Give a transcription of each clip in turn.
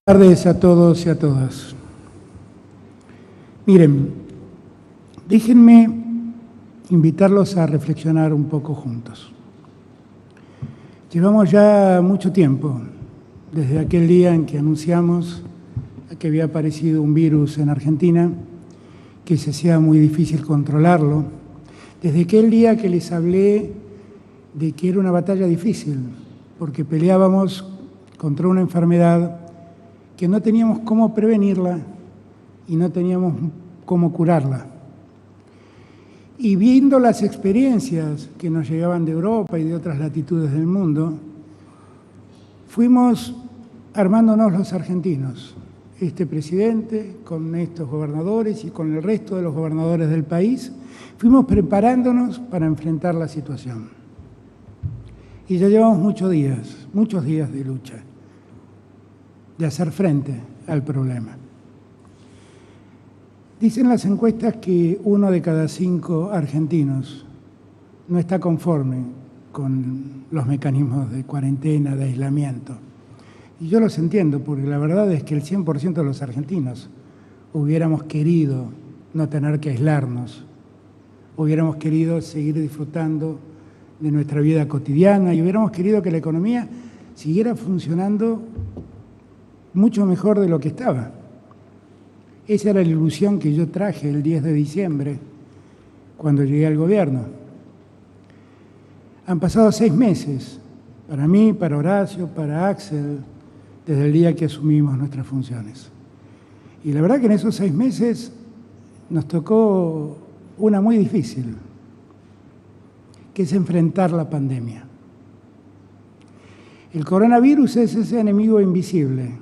Buenas tardes a todos y a todas. Miren, déjenme invitarlos a reflexionar un poco juntos. Llevamos ya mucho tiempo, desde aquel día en que anunciamos que había aparecido un virus en Argentina, que se hacía muy difícil controlarlo, desde aquel día que les hablé de que era una batalla difícil, porque peleábamos contra una enfermedad que no teníamos cómo prevenirla y no teníamos cómo curarla. Y viendo las experiencias que nos llegaban de Europa y de otras latitudes del mundo, fuimos armándonos los argentinos, este presidente con estos gobernadores y con el resto de los gobernadores del país, fuimos preparándonos para enfrentar la situación. Y ya llevamos muchos días de lucha, de hacer frente al problema. Dicen las encuestas que 1 de cada 5 argentinos no está conforme con los mecanismos de cuarentena, de aislamiento. Y yo los entiendo, porque la verdad es que el 100% de los argentinos hubiéramos querido no tener que aislarnos, hubiéramos querido seguir disfrutando de nuestra vida cotidiana y hubiéramos querido que la economía siguiera funcionando mucho mejor de lo que estaba. Esa era la ilusión que yo traje el 10 de diciembre, cuando llegué al gobierno. Han pasado 6 meses, para mí, para Horacio, para Axel, desde el día que asumimos nuestras funciones. Y la verdad que en esos 6 meses nos tocó una muy difícil, que es enfrentar la pandemia. El coronavirus es ese enemigo invisible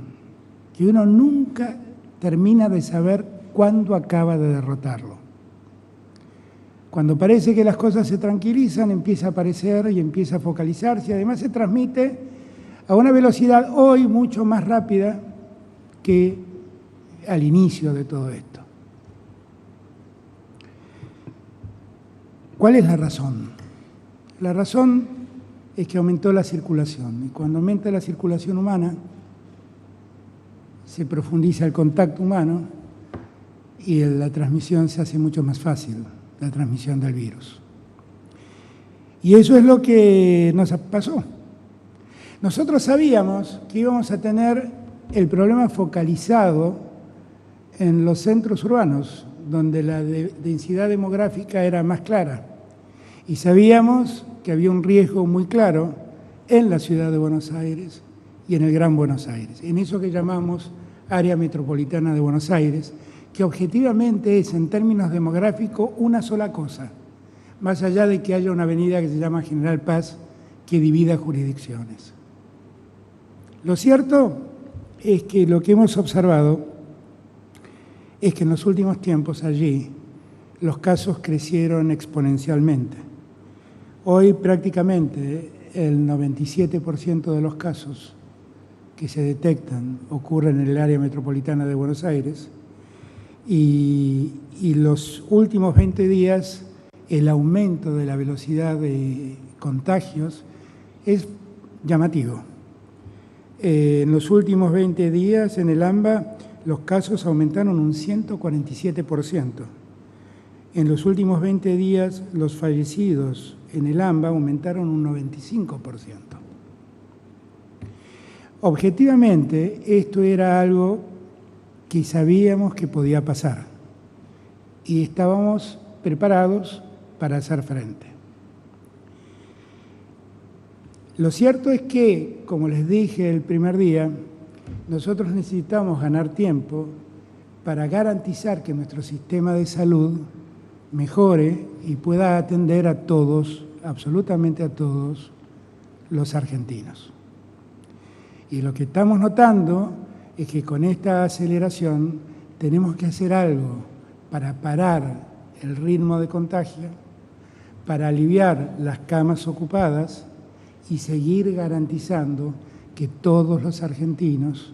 que uno nunca termina de saber cuándo acaba de derrotarlo. Cuando parece que las cosas se tranquilizan, empieza a aparecer y empieza a focalizarse. Además se transmite a una velocidad hoy mucho más rápida que al inicio de todo esto. ¿Cuál es la razón? La razón es que aumentó la circulación, y cuando aumenta la circulación humana, se profundiza el contacto humano y la transmisión se hace mucho más fácil, la transmisión del virus. Y eso es lo que nos pasó. Nosotros sabíamos que íbamos a tener el problema focalizado en los centros urbanos, donde la densidad demográfica era más clara. Y sabíamos que había un riesgo muy claro en la ciudad de Buenos Aires y en el Gran Buenos Aires, en eso que llamamos área metropolitana de Buenos Aires, que objetivamente es, en términos demográficos, una sola cosa, más allá de que haya una avenida que se llama General Paz que divida jurisdicciones. Lo cierto es que lo que hemos observado es que en los últimos tiempos allí los casos crecieron exponencialmente. Hoy prácticamente el 97% de los casos que se detectan ocurren en el área metropolitana de Buenos Aires y los últimos 20 días el aumento de la velocidad de contagios es llamativo. En los últimos 20 días en el AMBA los casos aumentaron un 147%. En los últimos 20 días los fallecidos en el AMBA aumentaron un 95%. Objetivamente, esto era algo que sabíamos que podía pasar y estábamos preparados para hacer frente. Lo cierto es que, como les dije el primer día, nosotros necesitamos ganar tiempo para garantizar que nuestro sistema de salud mejore y pueda atender a todos, absolutamente a todos, los argentinos. Y lo que estamos notando es que con esta aceleración tenemos que hacer algo para parar el ritmo de contagio, para aliviar las camas ocupadas y seguir garantizando que todos los argentinos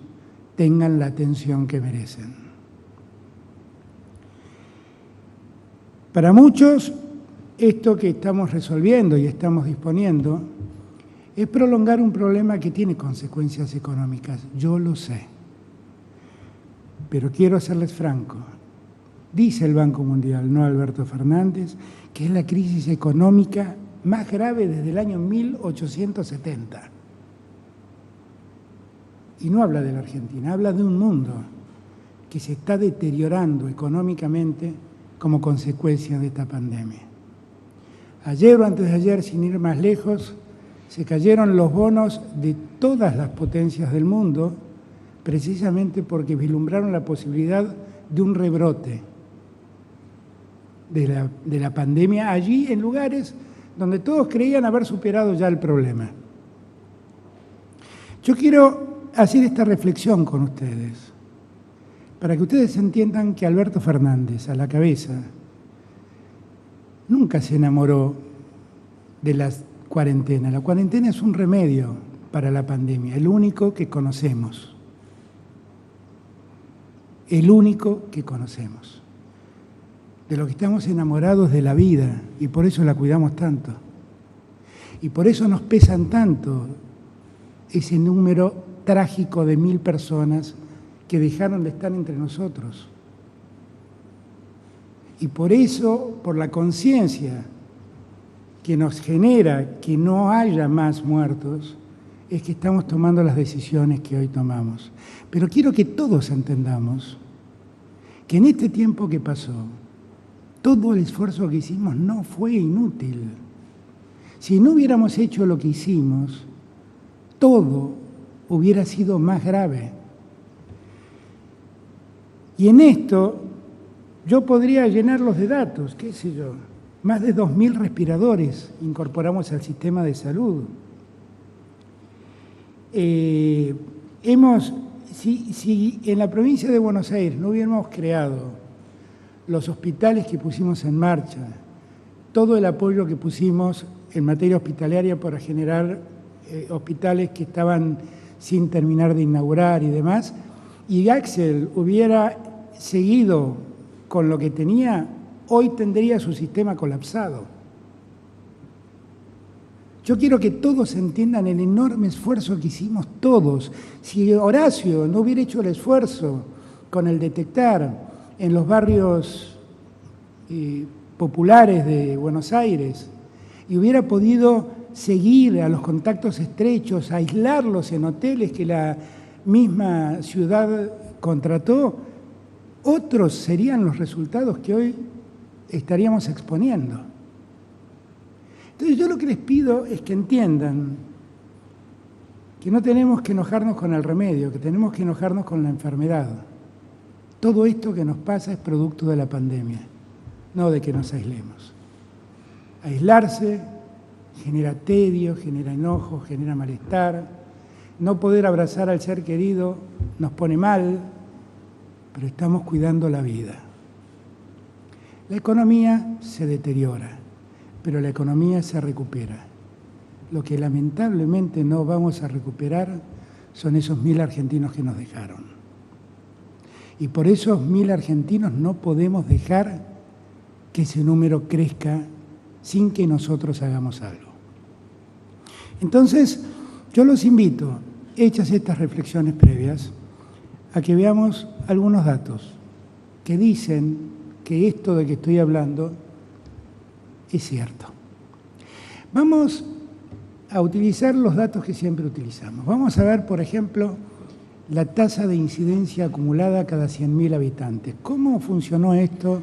tengan la atención que merecen. Para muchos, esto que estamos resolviendo y estamos disponiendo es prolongar un problema que tiene consecuencias económicas, yo lo sé. Pero quiero serles franco. Dice el Banco Mundial, no Alberto Fernández, que es la crisis económica más grave desde el año 1870. Y no habla de la Argentina, habla de un mundo que se está deteriorando económicamente como consecuencia de esta pandemia. Ayer o antes de ayer, sin ir más lejos, se cayeron los bonos de todas las potencias del mundo, precisamente porque vislumbraron la posibilidad de un rebrote de la pandemia allí en lugares donde todos creían haber superado ya el problema. Yo quiero hacer esta reflexión con ustedes, para que ustedes entiendan que Alberto Fernández, a la cabeza, nunca se enamoró de la cuarentena. La cuarentena es un remedio para la pandemia, el único que conocemos. El único que conocemos. De lo que estamos enamorados de la vida y por eso la cuidamos tanto. Y por eso nos pesan tanto ese número trágico de 1000 personas que dejaron de estar entre nosotros. Y por eso, por la conciencia que nos genera que no haya más muertos, es que estamos tomando las decisiones que hoy tomamos. Pero quiero que todos entendamos que en este tiempo que pasó, todo el esfuerzo que hicimos no fue inútil. Si no hubiéramos hecho lo que hicimos, todo hubiera sido más grave. Y en esto yo podría llenarlos de datos, qué sé yo, más de 2000 respiradores incorporamos al sistema de salud. Si en la provincia de Buenos Aires no hubiéramos creado los hospitales que pusimos en marcha, todo el apoyo que pusimos en materia hospitalaria para generar hospitales que estaban sin terminar de inaugurar y demás, y Axel hubiera seguido con lo que tenía, hoy tendría su sistema colapsado. Yo quiero que todos entiendan el enorme esfuerzo que hicimos todos. Si Horacio no hubiera hecho el esfuerzo con el detectar en los barrios populares de Buenos Aires y hubiera podido seguir a los contactos estrechos, aislarlos en hoteles que la misma ciudad contrató, otros serían los resultados que hoy estaríamos exponiendo. Entonces yo lo que les pido es que entiendan que no tenemos que enojarnos con el remedio, que tenemos que enojarnos con la enfermedad. Todo esto que nos pasa es producto de la pandemia, no de que nos aislemos. Aislarse genera tedio, genera enojo, genera malestar. No poder abrazar al ser querido nos pone mal, pero estamos cuidando la vida. La economía se deteriora, pero la economía se recupera. Lo que lamentablemente no vamos a recuperar son esos 1000 argentinos que nos dejaron. Y por esos 1000 argentinos no podemos dejar que ese número crezca sin que nosotros hagamos algo. Entonces, yo los invito, hechas estas reflexiones previas, a que veamos algunos datos que dicen que esto de que estoy hablando es cierto. Vamos a utilizar los datos que siempre utilizamos. Vamos a ver, por ejemplo, la tasa de incidencia acumulada cada 100.000 habitantes. ¿Cómo funcionó esto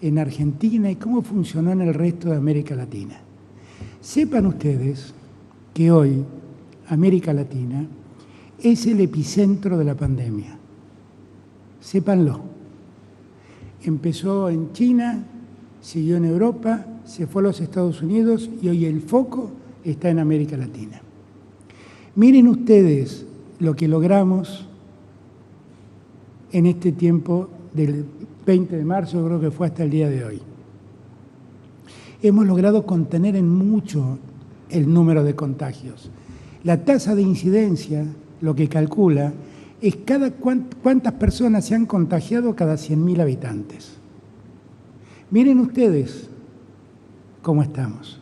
en Argentina y cómo funcionó en el resto de América Latina? Sepan ustedes que hoy América Latina es el epicentro de la pandemia. Sépanlo. Empezó en China, siguió en Europa, se fue a los Estados Unidos y hoy el foco está en América Latina. Miren ustedes lo que logramos en este tiempo del 20 de marzo, creo que fue hasta el día de hoy. Hemos logrado contener en mucho el número de contagios. La tasa de incidencia, lo que calcula, es cuántas personas se han contagiado cada 100.000 habitantes. Miren ustedes cómo estamos.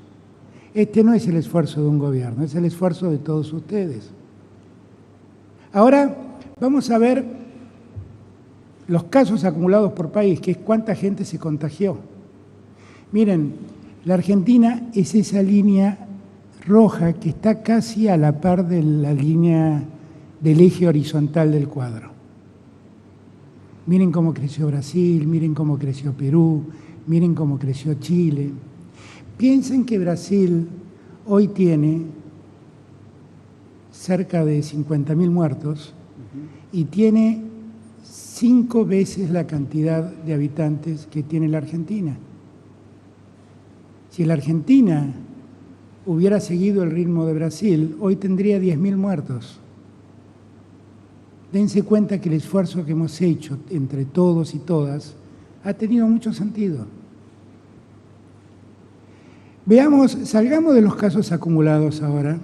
Este no es el esfuerzo de un gobierno, es el esfuerzo de todos ustedes. Ahora vamos a ver los casos acumulados por país, que es cuánta gente se contagió. Miren, la Argentina es esa línea roja que está casi a la par de la línea del eje horizontal del cuadro. Miren cómo creció Brasil, miren cómo creció Perú, miren cómo creció Chile. Piensen que Brasil hoy tiene cerca de 50.000 muertos y tiene 5 veces la cantidad de habitantes que tiene la Argentina. Si la Argentina hubiera seguido el ritmo de Brasil, hoy tendría 10.000 muertos. Dense cuenta que el esfuerzo que hemos hecho entre todos y todas ha tenido mucho sentido. Salgamos de los casos acumulados ahora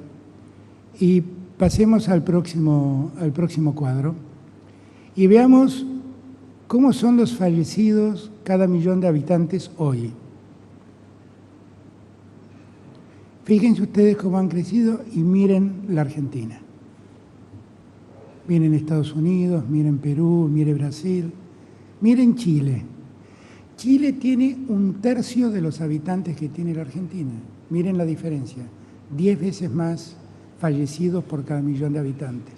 y pasemos al próximo cuadro y veamos cómo son los fallecidos cada millón de habitantes hoy. Fíjense ustedes cómo han crecido y miren la Argentina. Miren Estados Unidos, miren Perú, miren Brasil, miren Chile. Chile tiene 1/3 de los habitantes que tiene la Argentina. Miren la diferencia, 10 veces más fallecidos por cada millón de habitantes.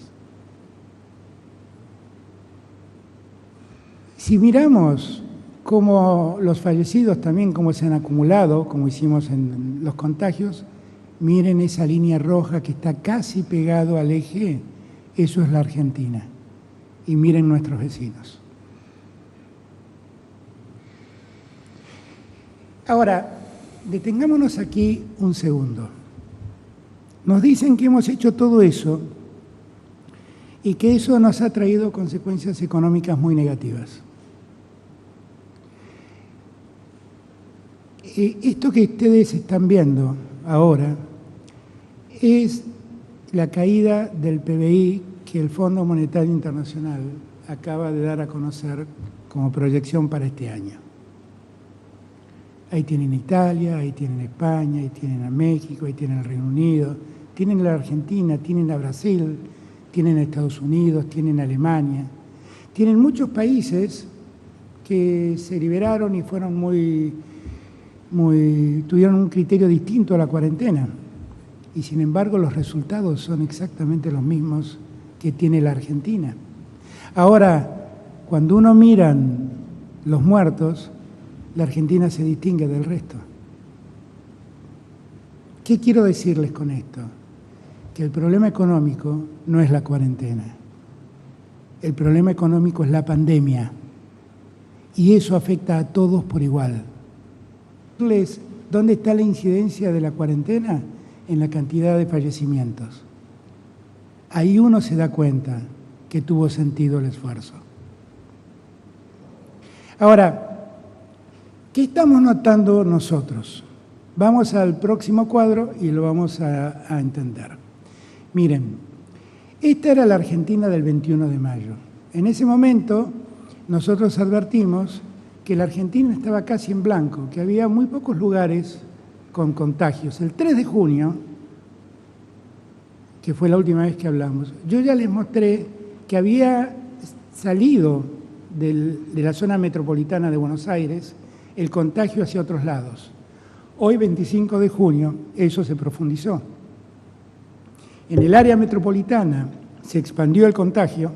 Si miramos cómo los fallecidos también, cómo se han acumulado, como hicimos en los contagios, miren esa línea roja que está casi pegado al eje, eso es la Argentina. Y miren nuestros vecinos. Ahora, detengámonos aquí un segundo. Nos dicen que hemos hecho todo eso y que eso nos ha traído consecuencias económicas muy negativas. Esto que ustedes están viendo ahora es la caída del PBI que el Fondo Monetario Internacional acaba de dar a conocer como proyección para este año. Ahí tienen Italia, ahí tienen España, ahí tienen a México, ahí tienen el Reino Unido, tienen a la Argentina, tienen a Brasil, tienen a Estados Unidos, tienen a Alemania. Tienen muchos países que se liberaron y fueron tuvieron un criterio distinto a la cuarentena. Y sin embargo los resultados son exactamente los mismos que tiene la Argentina. Ahora, cuando uno mira los muertos, la Argentina se distingue del resto. ¿Qué quiero decirles con esto? Que el problema económico no es la cuarentena. El problema económico es la pandemia. Y eso afecta a todos por igual. ¿Dónde está la incidencia de la cuarentena? En la cantidad de fallecimientos. Ahí uno se da cuenta que tuvo sentido el esfuerzo. Ahora, ¿qué estamos notando nosotros? Vamos al próximo cuadro y lo vamos a entender. Miren, esta era la Argentina del 21 de mayo. En ese momento nosotros advertimos que la Argentina estaba casi en blanco, que había muy pocos lugares con contagios. El 3 de junio, que fue la última vez que hablamos, yo ya les mostré que había salido de la zona metropolitana de Buenos Aires el contagio hacia otros lados. Hoy, 25 de junio, eso se profundizó. En el área metropolitana se expandió el contagio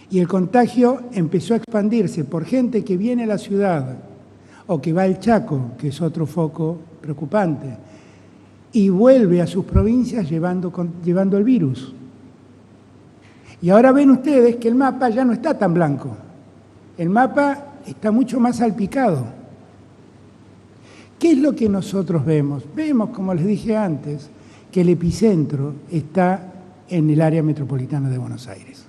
y el contagio empezó a expandirse por gente que viene a la ciudad o que va al Chaco, que es otro foco preocupante, y vuelve a sus provincias llevando el virus. Y ahora ven ustedes que el mapa ya no está tan blanco. El mapa está mucho más salpicado. ¿Qué es lo que nosotros vemos? Vemos, como les dije antes, que el epicentro está en el área metropolitana de Buenos Aires.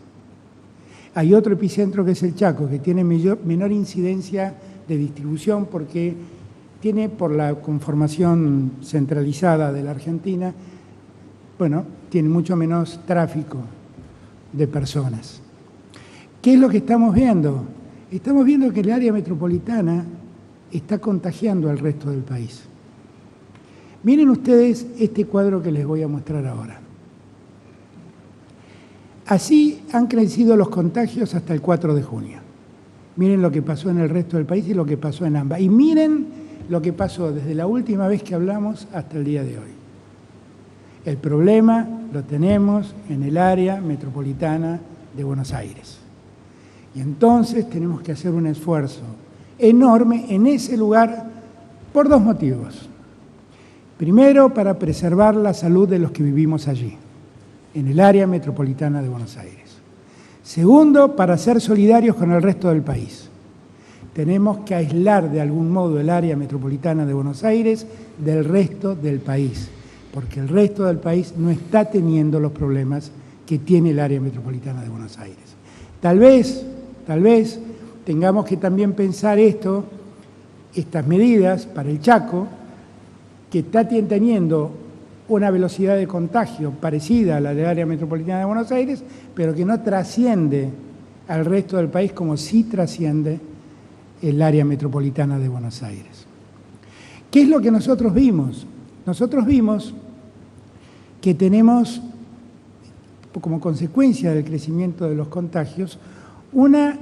Hay otro epicentro que es el Chaco, que tiene menor incidencia de distribución porque tiene, por la conformación centralizada de la Argentina, bueno, tiene mucho menos tráfico de personas. ¿Qué es lo que estamos viendo? Estamos viendo que el área metropolitana está contagiando al resto del país. Miren ustedes este cuadro que les voy a mostrar ahora. Así han crecido los contagios hasta el 4 de junio. Miren lo que pasó en el resto del país y lo que pasó en AMBA. Y miren lo que pasó desde la última vez que hablamos hasta el día de hoy. El problema lo tenemos en el área metropolitana de Buenos Aires. Y entonces tenemos que hacer un esfuerzo enorme en ese lugar por dos motivos. Primero, para preservar la salud de los que vivimos allí, en el área metropolitana de Buenos Aires. Segundo, para ser solidarios con el resto del país. Tenemos que aislar de algún modo el área metropolitana de Buenos Aires del resto del país, porque el resto del país no está teniendo los problemas que tiene el área metropolitana de Buenos Aires. Tal vez tengamos que también pensar estas medidas para el Chaco, que está teniendo una velocidad de contagio parecida a la del área metropolitana de Buenos Aires, pero que no trasciende al resto del país como sí trasciende el área metropolitana de Buenos Aires. ¿Qué es lo que nosotros vimos? Nosotros vimos que tenemos, como consecuencia del crecimiento de los contagios, una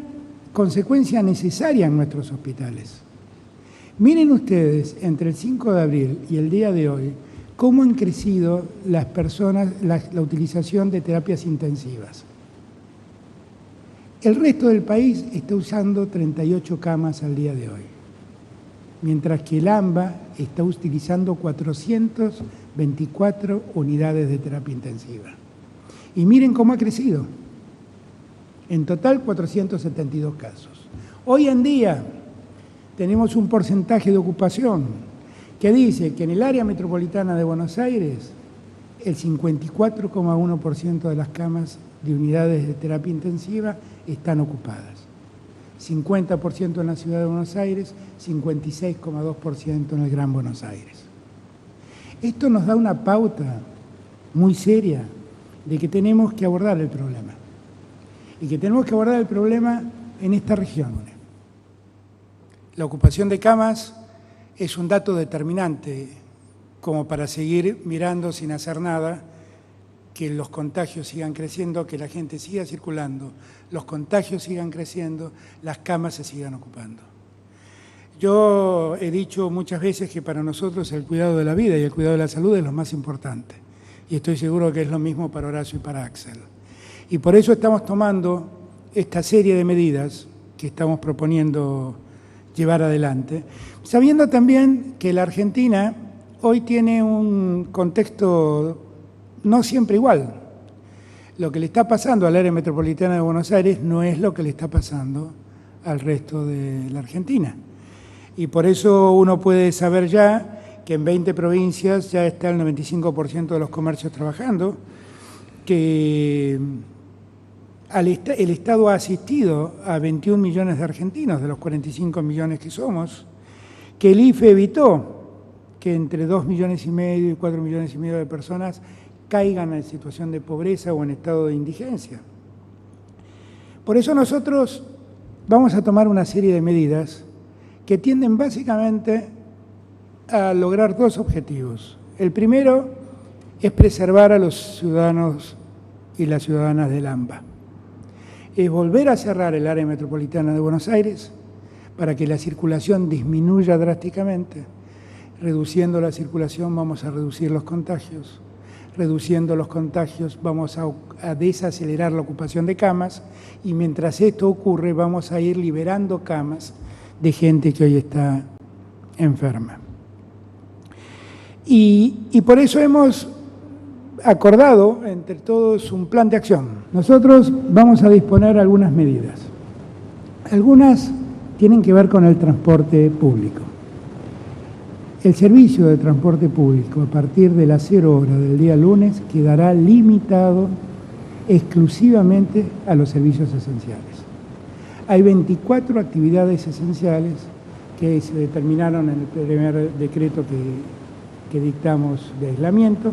consecuencia necesaria en nuestros hospitales. Miren ustedes, entre el 5 de abril y el día de hoy, cómo han crecido las personas, la utilización de terapias intensivas. El resto del país está usando 38 camas al día de hoy, mientras que el AMBA está utilizando 424 unidades de terapia intensiva. Y miren cómo ha crecido. En total, 472 casos. Hoy en día tenemos un porcentaje de ocupación que dice que en el área metropolitana de Buenos Aires el 54,1% de las camas de unidades de terapia intensiva están ocupadas. 50% en la ciudad de Buenos Aires, 56,2% en el Gran Buenos Aires. Esto nos da una pauta muy seria de que tenemos que abordar el problema. Y que tenemos que abordar el problema en esta región. La ocupación de camas es un dato determinante como para seguir mirando sin hacer nada, que los contagios sigan creciendo, que la gente siga circulando, los contagios sigan creciendo, las camas se sigan ocupando. Yo he dicho muchas veces que para nosotros el cuidado de la vida y el cuidado de la salud es lo más importante. Y estoy seguro que es lo mismo para Horacio y para Axel. Y por eso estamos tomando esta serie de medidas que estamos proponiendo llevar adelante, sabiendo también que la Argentina hoy tiene un contexto no siempre igual. Lo que le está pasando al área metropolitana de Buenos Aires no es lo que le está pasando al resto de la Argentina. Y por eso uno puede saber ya que en 20 provincias ya está el 95% de los comercios trabajando, que el Estado ha asistido a 21 millones de argentinos, de los 45 millones que somos, que el IFE evitó que entre 2,5 millones y 4,5 millones de personas caigan en situación de pobreza o en estado de indigencia. Por eso nosotros vamos a tomar una serie de medidas que tienden básicamente a lograr dos objetivos. El primero es preservar a los ciudadanos y las ciudadanas del AMBA. Es volver a cerrar el área metropolitana de Buenos Aires para que la circulación disminuya drásticamente. Reduciendo la circulación vamos a reducir los contagios. Reduciendo los contagios vamos a desacelerar la ocupación de camas y mientras esto ocurre vamos a ir liberando camas de gente que hoy está enferma. Y por eso hemos acordado entre todos un plan de acción. Nosotros vamos a disponer algunas medidas. Algunas tienen que ver con el transporte público. El servicio de transporte público a partir de las 0 horas del día lunes quedará limitado exclusivamente a los servicios esenciales. Hay 24 actividades esenciales que se determinaron en el primer decreto que dictamos de aislamiento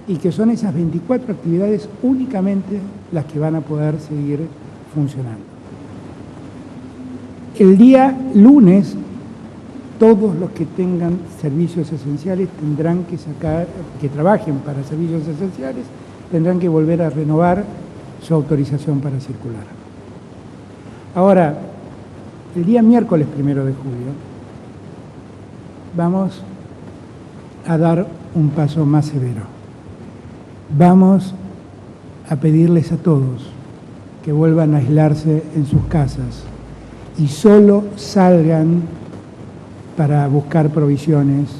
y que son esas 24 actividades únicamente las que van a poder seguir funcionando. El día lunes, todos los que tengan servicios esenciales que trabajen para servicios esenciales, tendrán que volver a renovar su autorización para circular. Ahora, el día miércoles 1 de julio, vamos a dar un paso más severo. Vamos a pedirles a todos que vuelvan a aislarse en sus casas y solo salgan para buscar provisiones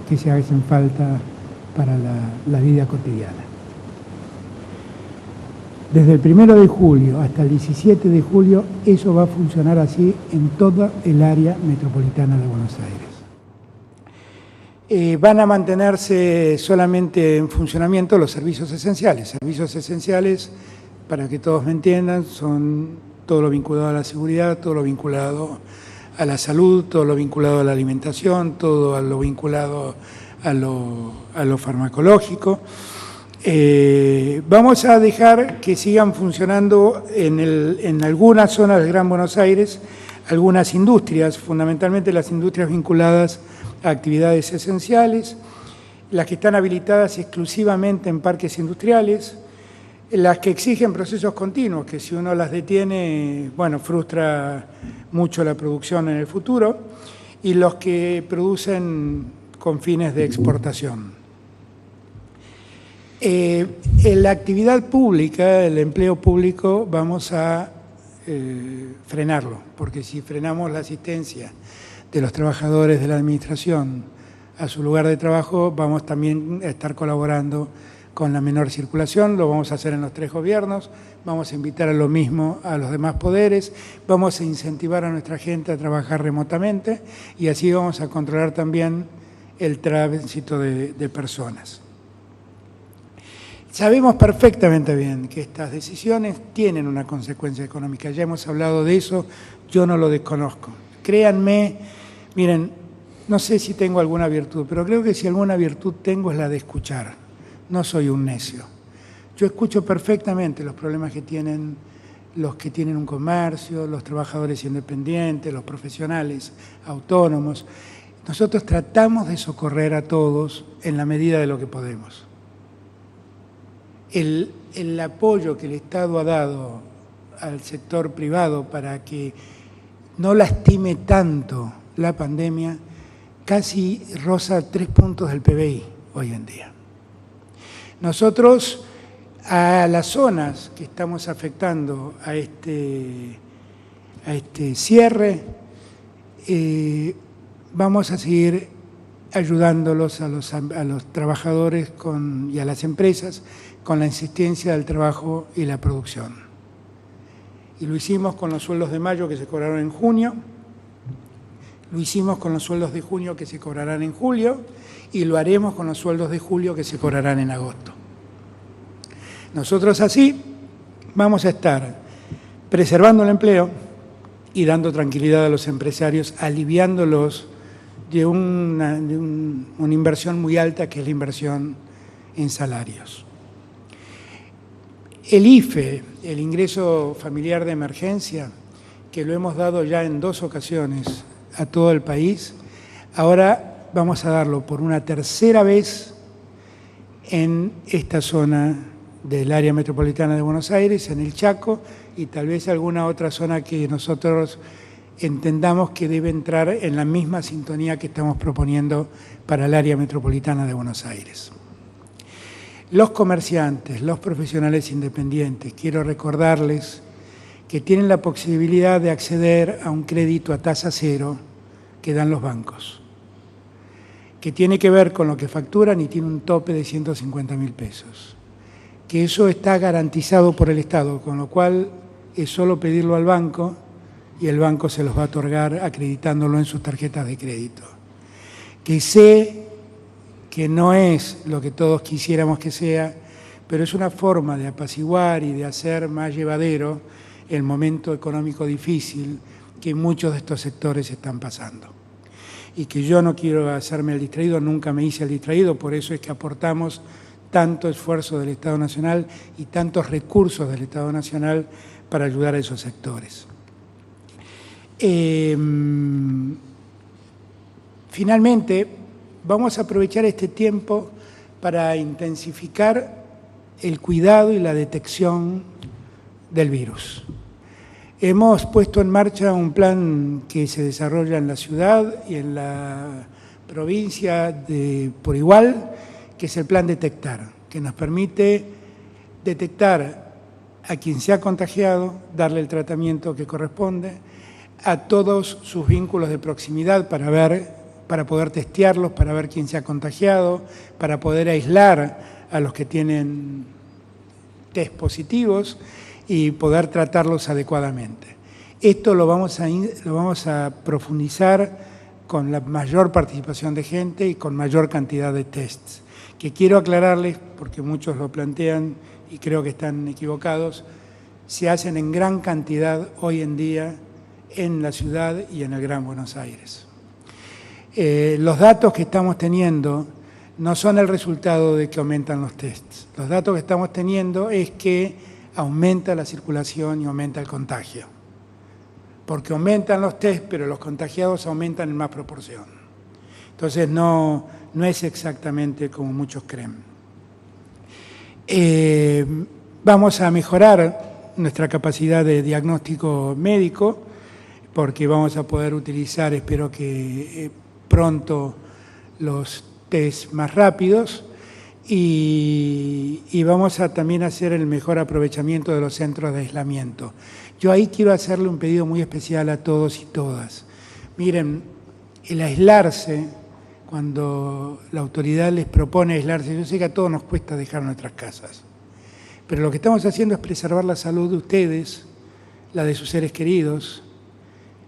que se hacen falta para la vida cotidiana. Desde el 1 de julio hasta el 17 de julio, eso va a funcionar así en toda el área metropolitana de Buenos Aires. Van a mantenerse solamente en funcionamiento los servicios esenciales. Servicios esenciales, para que todos me entiendan, son todo lo vinculado a la seguridad, todo lo vinculado a la salud, todo lo vinculado a la alimentación, todo lo vinculado a lo farmacológico. Vamos a dejar que sigan funcionando en algunas zonas del Gran Buenos Aires algunas industrias, fundamentalmente las industrias vinculadas a actividades esenciales, las que están habilitadas exclusivamente en parques industriales, las que exigen procesos continuos, que si uno las detiene, bueno, frustra mucho la producción en el futuro, y los que producen con fines de exportación. En la actividad pública, el empleo público, vamos a frenarlo, porque si frenamos la asistencia de los trabajadores de la administración a su lugar de trabajo, vamos también a estar colaborando con la menor circulación. Lo vamos a hacer en los 3 gobiernos, vamos a invitar a lo mismo a los demás poderes, vamos a incentivar a nuestra gente a trabajar remotamente y así vamos a controlar también el tránsito de personas. Sabemos perfectamente bien que estas decisiones tienen una consecuencia económica, ya hemos hablado de eso, yo no lo desconozco. Créanme, miren, no sé si tengo alguna virtud, pero creo que si alguna virtud tengo es la de escuchar. No soy un necio. Yo escucho perfectamente los problemas que tienen los que tienen un comercio, los trabajadores independientes, los profesionales autónomos. Nosotros tratamos de socorrer a todos en la medida de lo que podemos. El apoyo que el Estado ha dado al sector privado para que no lastime tanto la pandemia casi roza 3 puntos del PBI hoy en día. Nosotros a las zonas que estamos afectando a este cierre, vamos a seguir ayudándolos a los trabajadores y a las empresas con la insistencia del trabajo y la producción. Y lo hicimos con los sueldos de mayo que se cobraron en junio, lo hicimos con los sueldos de junio que se cobrarán en julio y lo haremos con los sueldos de julio que se cobrarán en agosto. Nosotros así vamos a estar preservando el empleo y dando tranquilidad a los empresarios, aliviándolos de una inversión muy alta que es la inversión en salarios. El IFE, el ingreso familiar de emergencia, que lo hemos dado ya en 2 ocasiones a todo el país, ahora vamos a darlo por una tercera vez en esta zona del área metropolitana de Buenos Aires, en el Chaco, y tal vez alguna otra zona que nosotros entendamos que debe entrar en la misma sintonía que estamos proponiendo para el área metropolitana de Buenos Aires. Los comerciantes, los profesionales independientes, quiero recordarles que tienen la posibilidad de acceder a un crédito a tasa cero que dan los bancos, que tiene que ver con lo que facturan y tiene un tope de 150.000 pesos, que eso está garantizado por el Estado, con lo cual es solo pedirlo al banco y el banco se los va a otorgar acreditándolo en sus tarjetas de crédito. Que sé que no es lo que todos quisiéramos que sea, pero es una forma de apaciguar y de hacer más llevadero el momento económico difícil que muchos de estos sectores están pasando. Y que yo no quiero hacerme el distraído, nunca me hice el distraído, por eso es que aportamos tanto esfuerzo del Estado Nacional y tantos recursos del Estado Nacional para ayudar a esos sectores. Finalmente, vamos a aprovechar este tiempo para intensificar el cuidado y la detección del virus. Hemos puesto en marcha un plan que se desarrolla en la ciudad y en la provincia por igual, que es el plan Detectar, que nos permite detectar a quien se ha contagiado, darle el tratamiento que corresponde, a todos sus vínculos de proximidad para poder testearlos, para ver quién se ha contagiado, para poder aislar a los que tienen test positivos y poder tratarlos adecuadamente. Esto lo vamos a profundizar con la mayor participación de gente y con mayor cantidad de tests, que quiero aclararles, porque muchos lo plantean y creo que están equivocados, se hacen en gran cantidad hoy en día en la ciudad y en el Gran Buenos Aires. Los datos que estamos teniendo no son el resultado de que aumentan los tests. Los datos que estamos teniendo es que aumenta la circulación y aumenta el contagio. Porque aumentan los tests, pero los contagiados aumentan en más proporción. Entonces no es exactamente como muchos creen. Vamos a mejorar nuestra capacidad de diagnóstico médico, porque vamos a poder utilizar, espero que pronto, los test más rápidos y vamos a también hacer el mejor aprovechamiento de los centros de aislamiento. Yo ahí quiero hacerle un pedido muy especial a todos y todas. Miren, el aislarse, cuando la autoridad les propone aislarse, yo sé que a todos nos cuesta dejar nuestras casas, pero lo que estamos haciendo es preservar la salud de ustedes, la de sus seres queridos,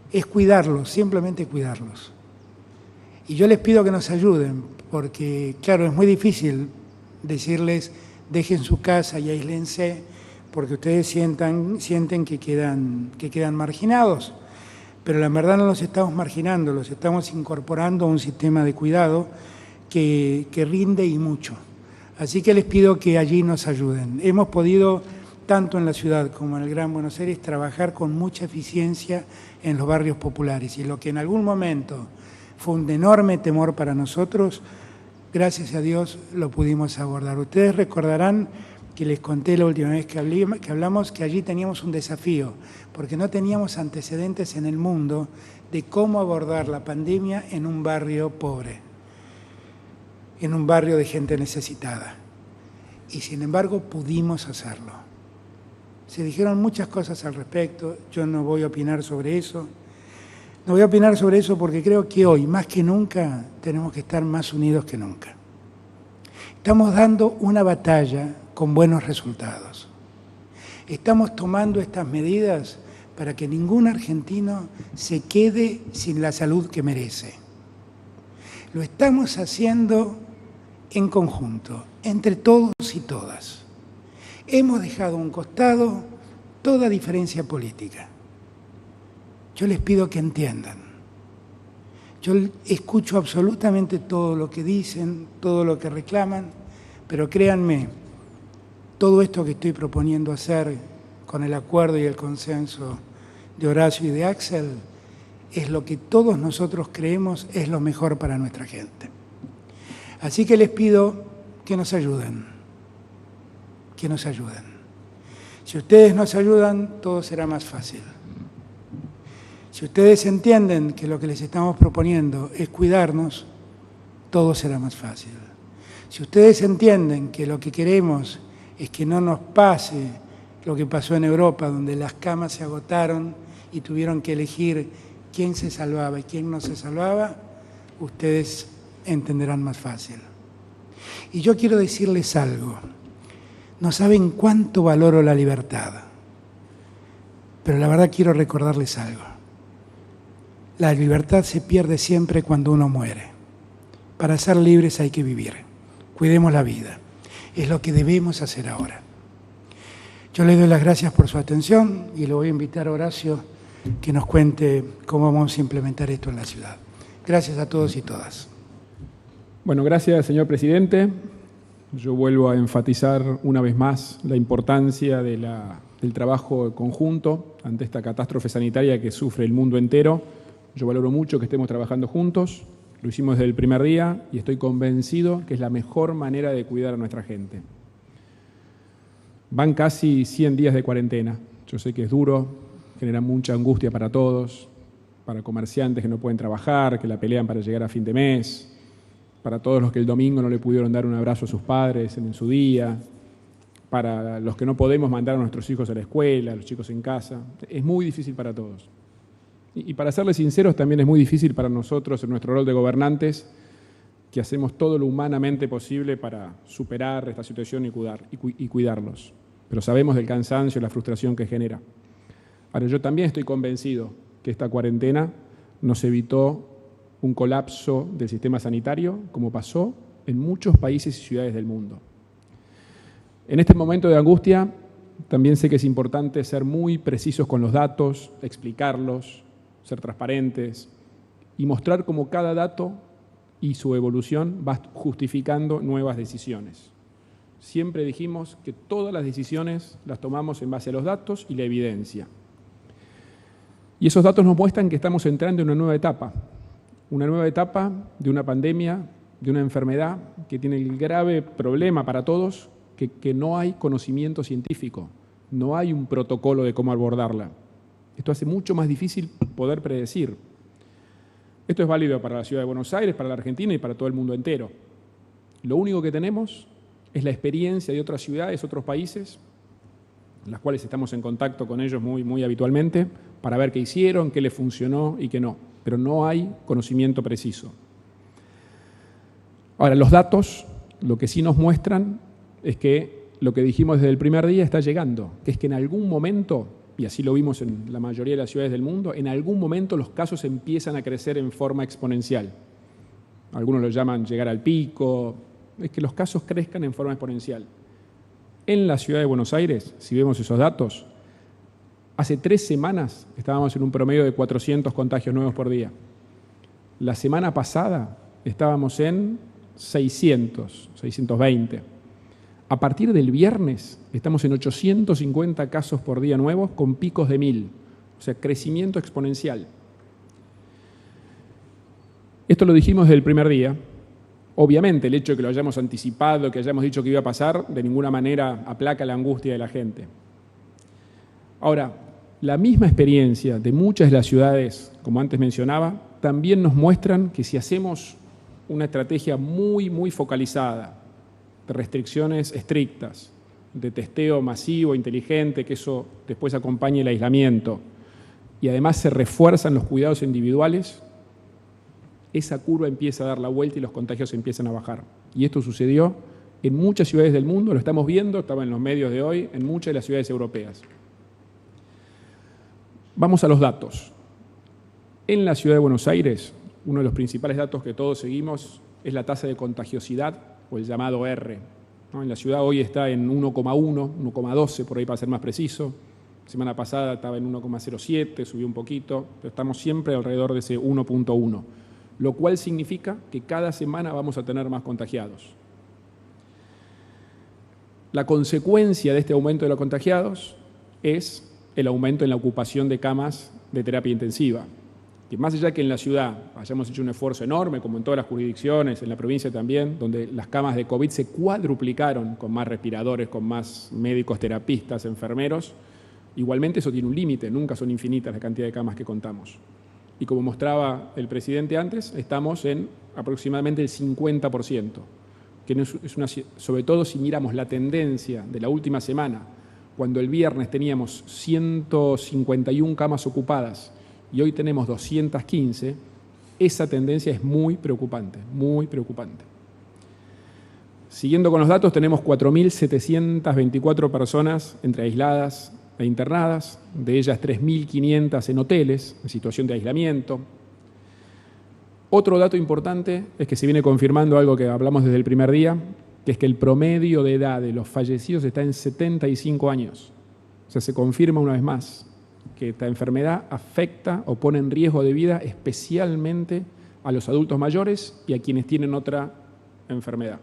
es cuidarlos, simplemente cuidarlos. Y yo les pido que nos ayuden, porque, claro, es muy difícil decirles dejen su casa y aíslense, porque ustedes sienten que quedan marginados. Pero la verdad no los estamos marginando, los estamos incorporando a un sistema de cuidado que rinde y mucho. Así que les pido que allí nos ayuden. Hemos podido, tanto en la ciudad como en el Gran Buenos Aires, trabajar con mucha eficiencia en los barrios populares. Y lo que en algún momento fue un enorme temor para nosotros, gracias a Dios lo pudimos abordar. Ustedes recordarán que les conté la última vez que hablamos que allí teníamos un desafío, porque no teníamos antecedentes en el mundo de cómo abordar la pandemia en un barrio pobre, en un barrio de gente necesitada. Y sin embargo pudimos hacerlo. Se dijeron muchas cosas al respecto, yo no voy a opinar sobre eso. No voy a opinar sobre eso porque creo que hoy, más que nunca, tenemos que estar más unidos que nunca. Estamos dando una batalla con buenos resultados. Estamos tomando estas medidas para que ningún argentino se quede sin la salud que merece. Lo estamos haciendo en conjunto, entre todos y todas. Hemos dejado a un costado toda diferencia política. Yo les pido que entiendan. Yo escucho absolutamente todo lo que dicen, todo lo que reclaman, pero créanme, todo esto que estoy proponiendo hacer con el acuerdo y el consenso de Horacio y de Axel es lo que todos nosotros creemos es lo mejor para nuestra gente. Así que les pido que nos ayuden, que nos ayuden. Si ustedes nos ayudan, todo será más fácil. Si ustedes entienden que lo que les estamos proponiendo es cuidarnos, todo será más fácil. Si ustedes entienden que lo que queremos es que no nos pase lo que pasó en Europa, donde las camas se agotaron y tuvieron que elegir quién se salvaba y quién no se salvaba, ustedes entenderán más fácil. Y yo quiero decirles algo. No saben cuánto valoro la libertad, pero la verdad quiero recordarles algo. La libertad se pierde siempre cuando uno muere. Para ser libres hay que vivir. Cuidemos la vida. Es lo que debemos hacer ahora. Yo le doy las gracias por su atención y le voy a invitar a Horacio que nos cuente cómo vamos a implementar esto en la ciudad. Gracias a todos y todas. Bueno, gracias, señor presidente. Yo vuelvo a enfatizar una vez más la importancia del trabajo conjunto ante esta catástrofe sanitaria que sufre el mundo entero. Yo valoro mucho que estemos trabajando juntos, lo hicimos desde el primer día y estoy convencido que es la mejor manera de cuidar a nuestra gente. Van casi 100 días de cuarentena. Yo sé que es duro, genera mucha angustia para todos, para comerciantes que no pueden trabajar, que la pelean para llegar a fin de mes, para todos los que el domingo no le pudieron dar un abrazo a sus padres en su día, para los que no podemos mandar a nuestros hijos a la escuela, a los chicos en casa. Es muy difícil para todos. Y para serles sinceros, también es muy difícil para nosotros en nuestro rol de gobernantes, que hacemos todo lo humanamente posible para superar esta situación y cuidarlos. Pero sabemos del cansancio y la frustración que genera. Ahora, yo también estoy convencido que esta cuarentena nos evitó un colapso del sistema sanitario, como pasó en muchos países y ciudades del mundo. En este momento de angustia, también sé que es importante ser muy precisos con los datos, explicarlos, ser transparentes y mostrar cómo cada dato y su evolución va justificando nuevas decisiones. Siempre dijimos que todas las decisiones las tomamos en base a los datos y la evidencia. Y esos datos nos muestran que estamos entrando en una nueva etapa de una pandemia, de una enfermedad que tiene el grave problema para todos, que no hay conocimiento científico, no hay un protocolo de cómo abordarla. Esto hace mucho más difícil poder predecir. Esto es válido para la Ciudad de Buenos Aires, para la Argentina y para todo el mundo entero. Lo único que tenemos es la experiencia de otras ciudades, otros países, en las cuales estamos en contacto con ellos muy habitualmente, para ver qué hicieron, qué les funcionó y qué no. Pero no hay conocimiento preciso. Ahora, los datos lo que sí nos muestran es que lo que dijimos desde el primer día está llegando, que es que en algún momento, y así lo vimos en la mayoría de las ciudades del mundo, en algún momento los casos empiezan a crecer en forma exponencial. Algunos lo llaman llegar al pico, es que los casos crezcan en forma exponencial. En la Ciudad de Buenos Aires, si vemos esos datos, hace 3 semanas estábamos en un promedio de 400 contagios nuevos por día. La semana pasada estábamos en 600, 620. A partir del viernes estamos en 850 casos por día nuevos con picos de 1000, o sea, crecimiento exponencial. Esto lo dijimos desde el primer día. Obviamente el hecho de que lo hayamos anticipado, que hayamos dicho que iba a pasar, de ninguna manera aplaca la angustia de la gente. Ahora, la misma experiencia de muchas de las ciudades, como antes mencionaba, también nos muestran que si hacemos una estrategia muy focalizada, de restricciones estrictas, de testeo masivo, inteligente, que eso después acompañe el aislamiento, y además se refuerzan los cuidados individuales, esa curva empieza a dar la vuelta y los contagios empiezan a bajar. Y esto sucedió en muchas ciudades del mundo, lo estamos viendo, estaba en los medios de hoy, en muchas de las ciudades europeas. Vamos a los datos. En la Ciudad de Buenos Aires, uno de los principales datos que todos seguimos es la tasa de contagiosidad, o el llamado R. En la ciudad hoy está en 1,1, 1,12, por ahí para ser más preciso. La semana pasada estaba en 1,07, subió un poquito, pero estamos siempre alrededor de ese 1,1, lo cual significa que cada semana vamos a tener más contagiados. La consecuencia de este aumento de los contagiados es el aumento en la ocupación de camas de terapia intensiva. Que más allá que en la ciudad hayamos hecho un esfuerzo enorme, como en todas las jurisdicciones, en la provincia también, donde las camas de COVID se cuadruplicaron con más respiradores, con más médicos, terapistas, enfermeros, igualmente eso tiene un límite, nunca son infinitas la cantidad de camas que contamos. Y como mostraba el presidente antes, estamos en aproximadamente el 50%, que es una, sobre todo si miramos la tendencia de la última semana, cuando el viernes teníamos 151 camas ocupadas, y hoy tenemos 215, esa tendencia es muy preocupante, muy preocupante. Siguiendo con los datos, tenemos 4.724 personas entre aisladas e internadas, de ellas 3.500 en hoteles, en situación de aislamiento. Otro dato importante es que se viene confirmando algo que hablamos desde el primer día, que es que el promedio de edad de los fallecidos está en 75 años. O sea, se confirma una vez más que esta enfermedad afecta o pone en riesgo de vida especialmente a los adultos mayores y a quienes tienen otra enfermedad.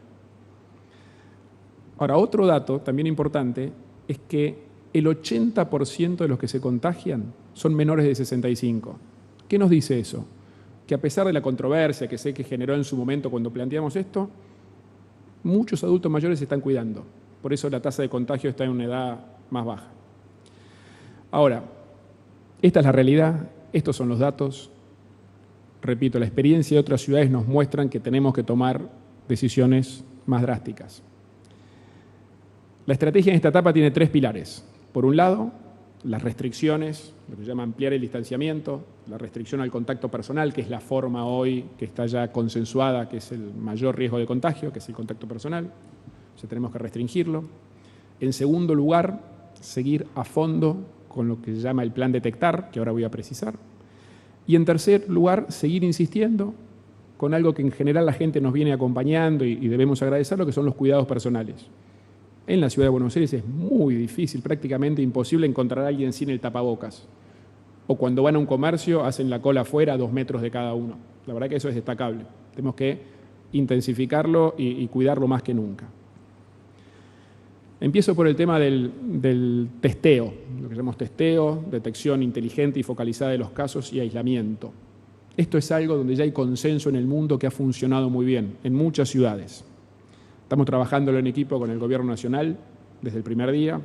Ahora, otro dato también importante es que el 80% de los que se contagian son menores de 65. ¿Qué nos dice eso? Que a pesar de la controversia que sé que generó en su momento cuando planteamos esto, muchos adultos mayores se están cuidando. Por eso la tasa de contagio está en una edad más baja. Ahora, esta es la realidad, estos son los datos. Repito, la experiencia de otras ciudades nos muestran que tenemos que tomar decisiones más drásticas. La estrategia en esta etapa tiene 3 pilares. Por un lado, las restricciones, lo que se llama ampliar el distanciamiento, la restricción al contacto personal, que es la forma hoy que está ya consensuada, que es el mayor riesgo de contagio, que es el contacto personal. O sea, tenemos que restringirlo. En segundo lugar, seguir a fondo con lo que se llama el plan detectar, que ahora voy a precisar. Y en tercer lugar, seguir insistiendo con algo que en general la gente nos viene acompañando y debemos agradecerlo, que son los cuidados personales. En la ciudad de Buenos Aires es muy difícil, prácticamente imposible encontrar a alguien sin el tapabocas. O cuando van a un comercio hacen la cola afuera a 2 metros de cada uno. La verdad que eso es destacable. Tenemos que intensificarlo y cuidarlo más que nunca. Empiezo por el tema del testeo, lo que llamamos testeo, detección inteligente y focalizada de los casos y aislamiento. Esto es algo donde ya hay consenso en el mundo que ha funcionado muy bien en muchas ciudades. Estamos trabajándolo en equipo con el Gobierno Nacional desde el primer día.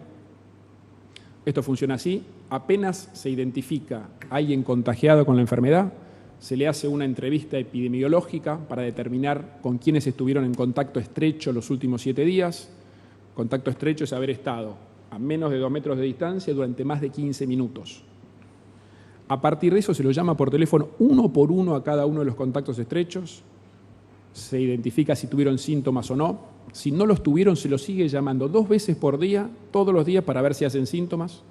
Esto funciona así. Apenas se identifica a alguien contagiado con la enfermedad, se le hace una entrevista epidemiológica para determinar con quiénes estuvieron en contacto estrecho los últimos 7 días. Contacto estrecho es haber estado a menos de 2 metros de distancia durante más de 15 minutos. A partir de eso se lo llama por teléfono uno por uno a cada uno de los contactos estrechos. Se identifica si tuvieron síntomas o no. Si no los tuvieron, se los sigue llamando 2 veces por día, todos los días, para ver si hacen síntomas.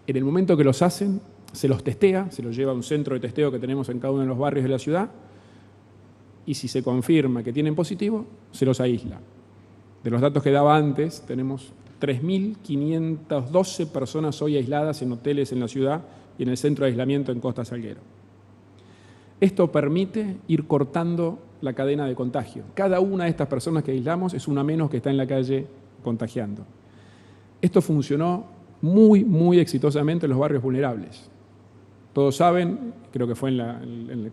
En el momento que los hacen, se los testea, se los lleva a un centro de testeo que tenemos en cada uno de los barrios de la ciudad, y si se confirma que tienen positivo, se los aísla. De los datos que daba antes, tenemos 3.512 personas hoy aisladas en hoteles en la ciudad y en el centro de aislamiento en Costa Salguero. Esto permite ir cortando la cadena de contagio. Cada una de estas personas que aislamos es una menos que está en la calle contagiando. Esto funcionó muy exitosamente en los barrios vulnerables. Todos saben, creo que fue en la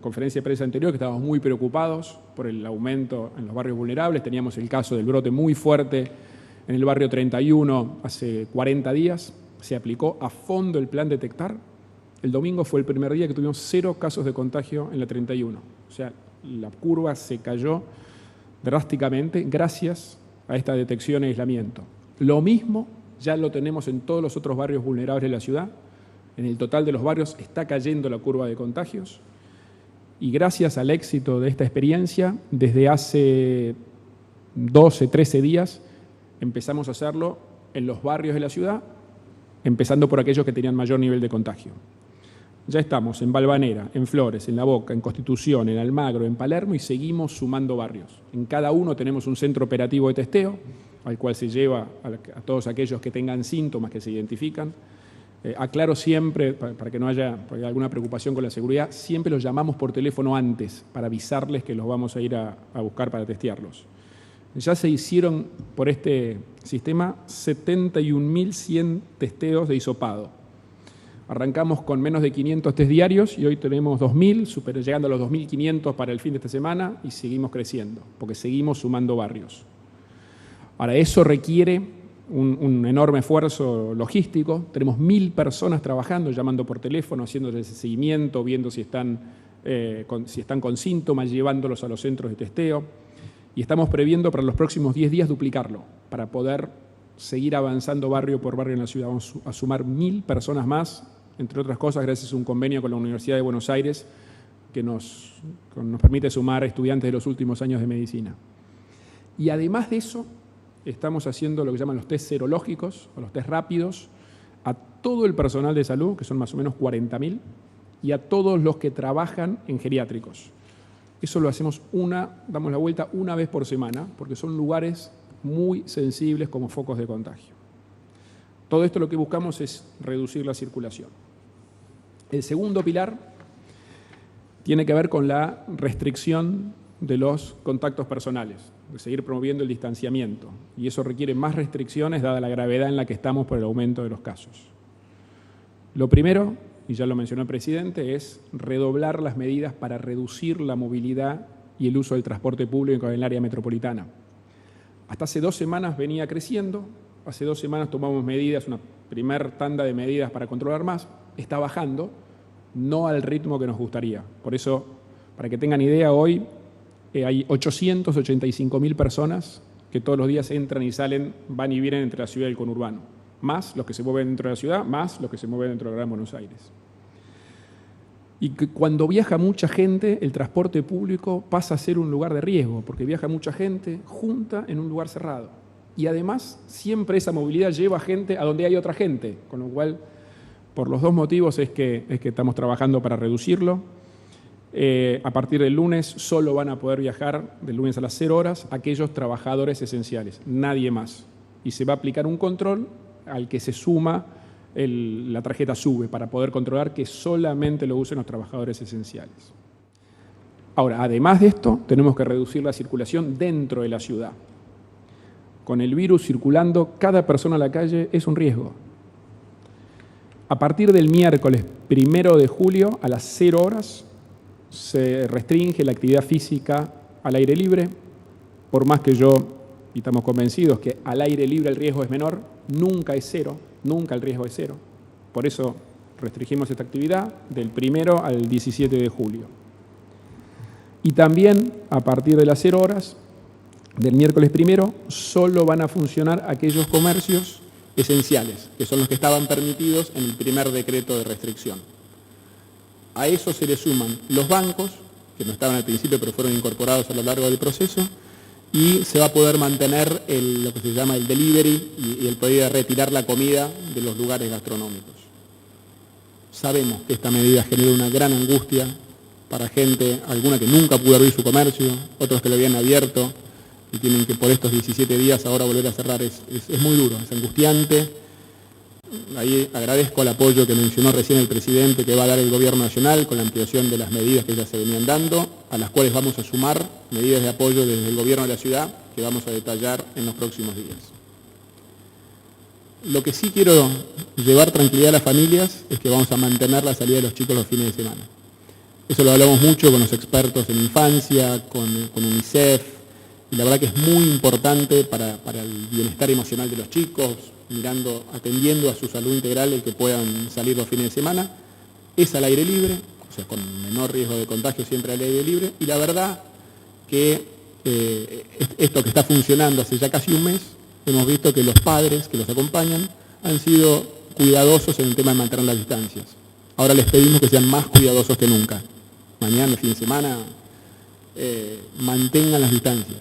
conferencia de prensa anterior, que estábamos muy preocupados por el aumento en los barrios vulnerables. Teníamos el caso del brote muy fuerte en el barrio 31 hace 40 días. Se aplicó a fondo el plan detectar. El domingo fue el primer día que tuvimos 0 casos de contagio en la 31. O sea, la curva se cayó drásticamente gracias a esta detección e aislamiento. Lo mismo ya lo tenemos en todos los otros barrios vulnerables de la ciudad. En el total de los barrios está cayendo la curva de contagios. Y gracias al éxito de esta experiencia, desde hace 12, 13 días, empezamos a hacerlo en los barrios de la ciudad, empezando por aquellos que tenían mayor nivel de contagio. Ya estamos en Valvanera, en Flores, en La Boca, en Constitución, en Almagro, en Palermo y seguimos sumando barrios. En cada uno tenemos un centro operativo de testeo, al cual se lleva a todos aquellos que tengan síntomas que se identifican. Aclaro siempre, para que no haya alguna preocupación con la seguridad, siempre los llamamos por teléfono antes para avisarles que los vamos a ir a buscar para testearlos. Ya se hicieron por este sistema 71.100 testeos de hisopado. Arrancamos con menos de 500 test diarios y hoy tenemos 2.000, llegando a los 2.500 para el fin de esta semana y seguimos creciendo, porque seguimos sumando barrios. Ahora, eso requiere un enorme esfuerzo logístico. Tenemos 1.000 personas trabajando, llamando por teléfono, haciéndoles ese seguimiento, viendo si están con síntomas, llevándolos a los centros de testeo. Y estamos previendo para los próximos 10 días duplicarlo, para poder seguir avanzando barrio por barrio en la ciudad. Vamos a sumar 1.000 personas más, entre otras cosas, gracias a un convenio con la Universidad de Buenos Aires que nos permite sumar estudiantes de los últimos años de medicina. Y además de eso, estamos haciendo lo que llaman los test serológicos, o los test rápidos, a todo el personal de salud, que son más o menos 40.000, y a todos los que trabajan en geriátricos. Eso lo hacemos damos la vuelta una vez por semana, porque son lugares muy sensibles como focos de contagio. Todo esto lo que buscamos es reducir la circulación. El segundo pilar tiene que ver con la restricción de los contactos personales, de seguir promoviendo el distanciamiento. Y eso requiere más restricciones dada la gravedad en la que estamos por el aumento de los casos. Lo primero, y ya lo mencionó el presidente, es redoblar las medidas para reducir la movilidad y el uso del transporte público en el área metropolitana. Hasta hace 2 semanas venía creciendo, hace 2 semanas tomamos medidas, una primer tanda de medidas para controlar más, está bajando, no al ritmo que nos gustaría. Por eso, para que tengan idea, hoy hay 885.000 personas que todos los días entran y salen, van y vienen entre la ciudad y el conurbano, más los que se mueven dentro de la ciudad, más los que se mueven dentro del Gran Buenos Aires. Y que cuando viaja mucha gente, el transporte público pasa a ser un lugar de riesgo, porque viaja mucha gente junta en un lugar cerrado. Y además, siempre esa movilidad lleva gente a donde hay otra gente, con lo cual, por los 2 motivos es que estamos trabajando para reducirlo. A partir del lunes solo van a poder viajar, del lunes a las 0 horas, aquellos trabajadores esenciales, nadie más. Y se va a aplicar un control al que se suma la tarjeta SUBE para poder controlar que solamente lo usen los trabajadores esenciales. Ahora, además de esto, tenemos que reducir la circulación dentro de la ciudad. Con el virus circulando, cada persona a la calle es un riesgo. A partir del miércoles 1 de julio a las 0 horas se restringe la actividad física al aire libre, por más que y estamos convencidos que al aire libre el riesgo es menor, nunca es 0, nunca el riesgo es 0. Por eso restringimos esta actividad del 1 al 17 de julio. Y también a partir de las 0 horas del miércoles 1 solo van a funcionar aquellos comercios esenciales, que son los que estaban permitidos en el primer decreto de restricción. A eso se le suman los bancos, que no estaban al principio pero fueron incorporados a lo largo del proceso, y se va a poder mantener lo que se llama el delivery y el poder retirar la comida de los lugares gastronómicos. Sabemos que esta medida genera una gran angustia para gente, alguna que nunca pudo abrir su comercio, otros que lo habían abierto y tienen que por estos 17 días ahora volver a cerrar. Es muy duro, es angustiante. Ahí agradezco el apoyo que mencionó recién el presidente que va a dar el Gobierno Nacional con la ampliación de las medidas que ya se venían dando, a las cuales vamos a sumar medidas de apoyo desde el Gobierno de la ciudad que vamos a detallar en los próximos días. Lo que sí quiero llevar tranquilidad a las familias es que vamos a mantener la salida de los chicos los fines de semana. Eso lo hablamos mucho con los expertos en infancia, con UNICEF, y la verdad que es muy importante para el bienestar emocional de los chicos, atendiendo a su salud integral el que puedan salir los fines de semana. Es al aire libre, o sea, con menor riesgo de contagio siempre al aire libre, y la verdad que esto que está funcionando hace ya casi un mes, hemos visto que los padres que los acompañan han sido cuidadosos en el tema de mantener las distancias. Ahora les pedimos que sean más cuidadosos que nunca. Mañana, el fin de semana, mantengan las distancias.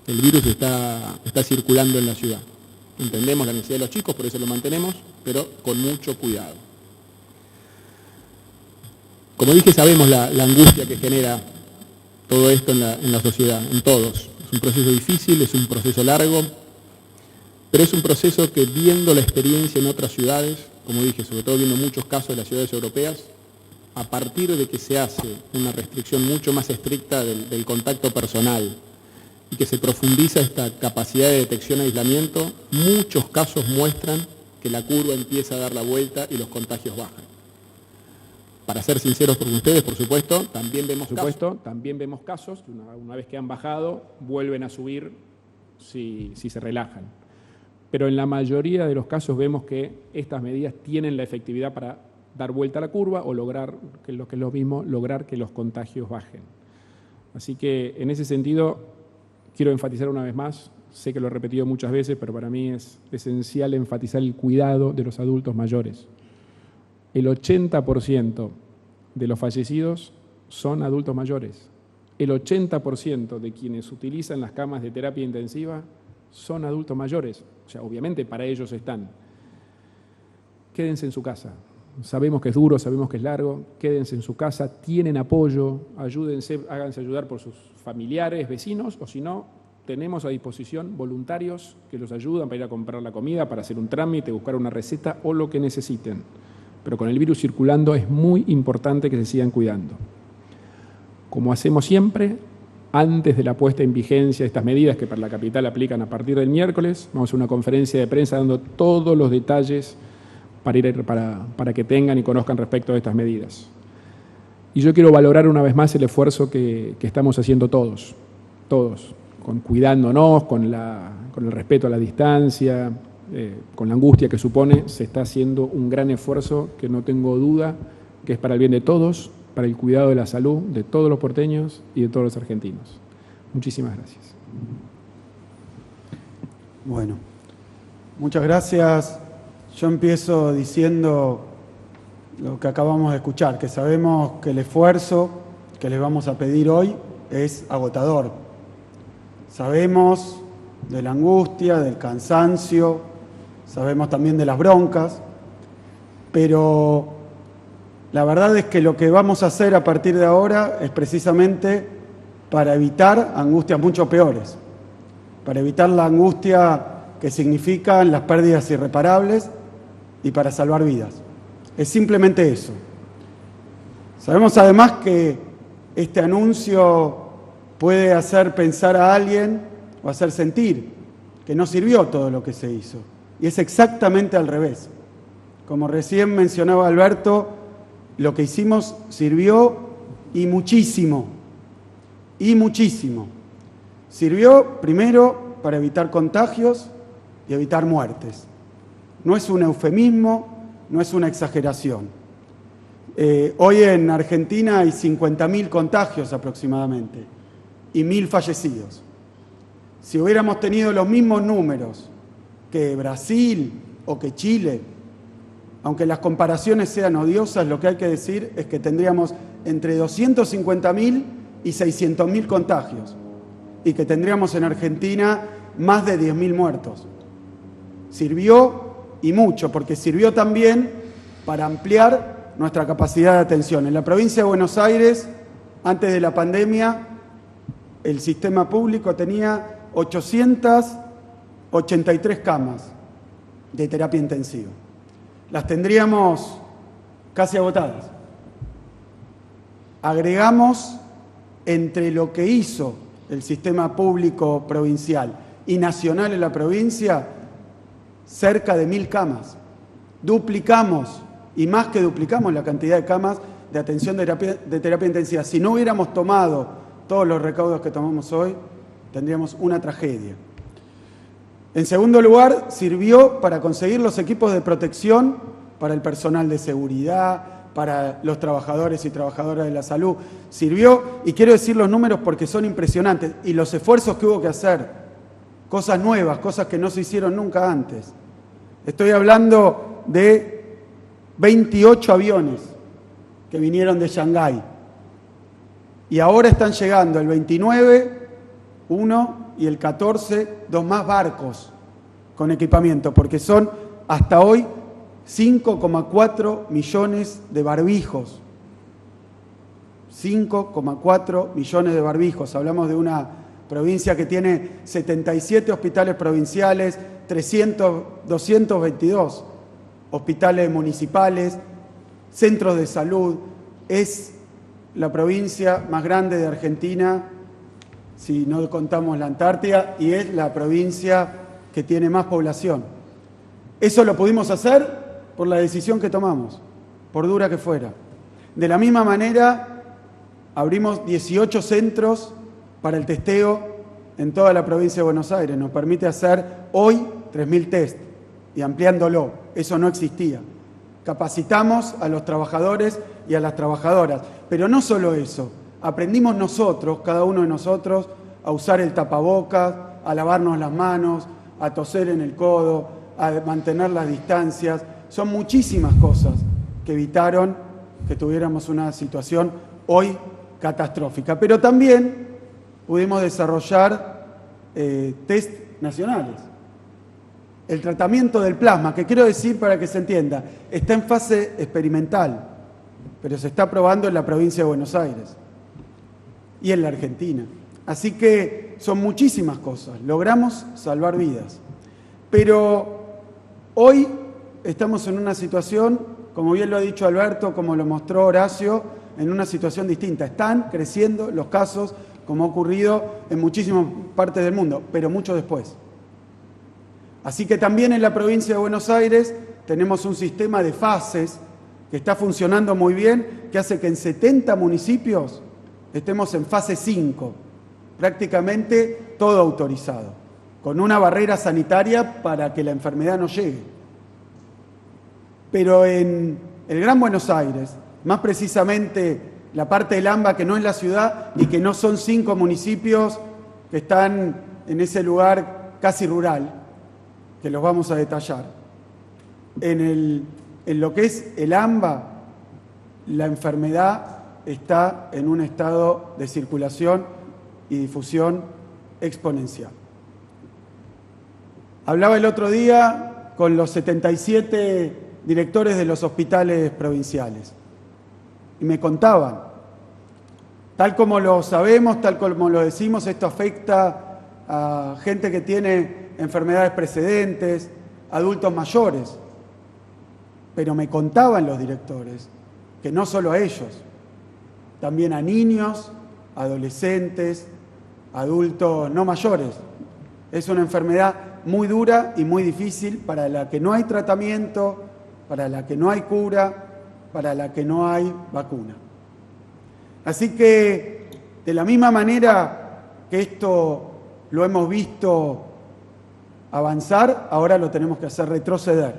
El virus está circulando en la ciudad. Entendemos la necesidad de los chicos, por eso lo mantenemos, pero con mucho cuidado. Como dije, sabemos la angustia que genera todo esto en la sociedad, en todos. Es un proceso difícil, es un proceso largo, pero es un proceso que, viendo la experiencia en otras ciudades, como dije, sobre todo viendo muchos casos de las ciudades europeas, a partir de que se hace una restricción mucho más estricta del contacto personal y que se profundiza esta capacidad de detección e aislamiento, muchos casos muestran que la curva empieza a dar la vuelta y los contagios bajan. Para ser sinceros con ustedes, por supuesto, también vemos casos que una vez que han bajado, vuelven a subir si se relajan. Pero en la mayoría de los casos vemos que estas medidas tienen la efectividad para dar vuelta a la curva o lograr, que es lo mismo, lograr que los contagios bajen. Así que en ese sentido quiero enfatizar una vez más, sé que lo he repetido muchas veces, pero para mí es esencial enfatizar el cuidado de los adultos mayores. El 80% de los fallecidos son adultos mayores. El 80% de quienes utilizan las camas de terapia intensiva son adultos mayores. O sea, obviamente para ellos están. Quédense en su casa. Sabemos que es duro, sabemos que es largo. Quédense en su casa, tienen apoyo, ayúdense, háganse ayudar por sus familiares, vecinos, o si no, tenemos a disposición voluntarios que los ayudan para ir a comprar la comida, para hacer un trámite, buscar una receta o lo que necesiten. Pero con el virus circulando es muy importante que se sigan cuidando. Como hacemos siempre, antes de la puesta en vigencia de estas medidas que para la capital aplican a partir del miércoles, vamos a hacer una conferencia de prensa dando todos los detalles para que tengan y conozcan respecto de estas medidas. Y yo quiero valorar una vez más el esfuerzo que estamos haciendo todos, cuidándonos, con el respeto a la distancia, con la angustia que supone, se está haciendo un gran esfuerzo que no tengo duda que es para el bien de todos, para el cuidado de la salud de todos los porteños y de todos los argentinos. Muchísimas gracias. Bueno, muchas gracias. Yo empiezo diciendo lo que acabamos de escuchar, que sabemos que el esfuerzo que les vamos a pedir hoy es agotador. Sabemos de la angustia, del cansancio, sabemos también de las broncas, pero la verdad es que lo que vamos a hacer a partir de ahora es precisamente para evitar angustias mucho peores, para evitar la angustia que significan las pérdidas irreparables y para salvar vidas. Es simplemente eso. Sabemos además que este anuncio puede hacer pensar a alguien o hacer sentir que no sirvió todo lo que se hizo. Y es exactamente al revés. Como recién mencionaba Alberto, lo que hicimos sirvió y muchísimo. Y muchísimo. Sirvió primero para evitar contagios y evitar muertes. No es un eufemismo, no es una exageración. Hoy en Argentina hay 50.000 contagios aproximadamente y 1.000 fallecidos. Si hubiéramos tenido los mismos números que Brasil o que Chile, aunque las comparaciones sean odiosas, lo que hay que decir es que tendríamos entre 250.000 y 600.000 contagios y que tendríamos en Argentina más de 10.000 muertos. Sirvió y mucho, porque sirvió también para ampliar nuestra capacidad de atención. En la provincia de Buenos Aires, antes de la pandemia, el sistema público tenía 883 camas de terapia intensiva. Las tendríamos casi agotadas. Agregamos entre lo que hizo el sistema público provincial y nacional en la provincia cerca de 1.000 camas. Duplicamos, y más que duplicamos, la cantidad de camas de atención de terapia intensiva. Si no hubiéramos tomado todos los recaudos que tomamos hoy, tendríamos una tragedia. En segundo lugar, sirvió para conseguir los equipos de protección para el personal de seguridad, para los trabajadores y trabajadoras de la salud. Sirvió, y quiero decir los números porque son impresionantes, y los esfuerzos que hubo que hacer, cosas nuevas, cosas que no se hicieron nunca antes. Estoy hablando de 28 aviones que vinieron de Shanghái, y ahora están llegando el 29, uno, y el 14, dos más barcos con equipamiento, porque son hasta hoy 5,4 millones de barbijos. 5,4 millones de barbijos. Hablamos de una provincia que tiene 77 hospitales provinciales, 222 hospitales municipales, centros de salud. Es la provincia más grande de Argentina, si no contamos la Antártida, y es la provincia que tiene más población. Eso lo pudimos hacer por la decisión que tomamos, por dura que fuera. De la misma manera, abrimos 18 centros para el testeo en toda la provincia de Buenos Aires. Nos permite hacer hoy 3.000 test y ampliándolo. Eso no existía. Capacitamos a los trabajadores y a las trabajadoras. Pero no solo eso. Aprendimos nosotros, cada uno de nosotros, a usar el tapabocas, a lavarnos las manos, a toser en el codo, a mantener las distancias. Son muchísimas cosas que evitaron que tuviéramos una situación hoy catastrófica. Pero también pudimos desarrollar test nacionales. El tratamiento del plasma, que quiero decir para que se entienda, está en fase experimental, pero se está probando en la provincia de Buenos Aires y en la Argentina. Así que son muchísimas cosas. Logramos salvar vidas. Pero hoy estamos en una situación, como bien lo ha dicho Alberto, como lo mostró Horacio, en una situación distinta. Están creciendo los casos, como ha ocurrido en muchísimas partes del mundo, pero mucho después. Así que también en la provincia de Buenos Aires tenemos un sistema de fases que está funcionando muy bien, que hace que en 70 municipios estemos en fase 5, prácticamente todo autorizado. con una barrera sanitaria para que la enfermedad no llegue. Pero en el Gran Buenos Aires, más precisamente la parte del AMBA que no es la ciudad y que no son 5 municipios que están en ese lugar casi rural, que los vamos a detallar. En lo que es el AMBA, la enfermedad está en un estado de circulación y difusión exponencial. Hablaba el otro día con los 77 directores de los hospitales provinciales y me contaban, tal como lo sabemos, tal como lo decimos, esto afecta a gente que tiene enfermedades precedentes, adultos mayores, pero me contaban los directores que no solo a ellos, también a niños, adolescentes, adultos no mayores. Es una enfermedad muy dura y muy difícil para la que no hay tratamiento, para la que no hay cura, para la que no hay vacuna. Así que, de la misma manera que esto lo hemos visto avanzar, ahora lo tenemos que hacer retroceder.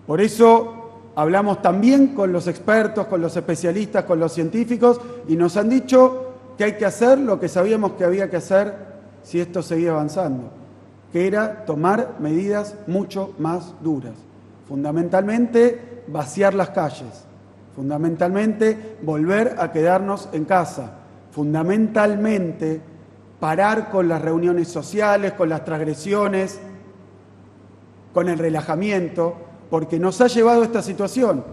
Por eso hablamos también con los expertos, con los especialistas, con los científicos, y nos han dicho que hay que hacer lo que sabíamos que había que hacer si esto seguía avanzando, que era tomar medidas mucho más duras. Fundamentalmente, vaciar las calles. Fundamentalmente, volver a quedarnos en casa. Fundamentalmente, parar con las reuniones sociales, con las transgresiones, con el relajamiento, porque nos ha llevado a esta situación,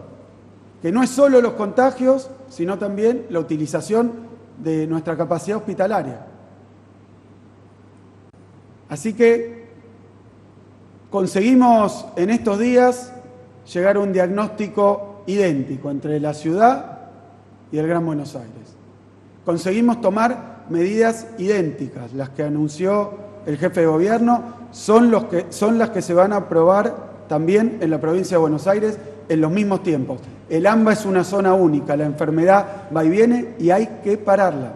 que no es solo los contagios, sino también la utilización de nuestra capacidad hospitalaria. Así que conseguimos en estos días llegar a un diagnóstico idéntico entre la ciudad y el Gran Buenos Aires. Conseguimos tomar medidas idénticas, las que anunció el jefe de gobierno, son las que se van a aprobar también en la provincia de Buenos Aires en los mismos tiempos. El AMBA es una zona única, la enfermedad va y viene y hay que pararla.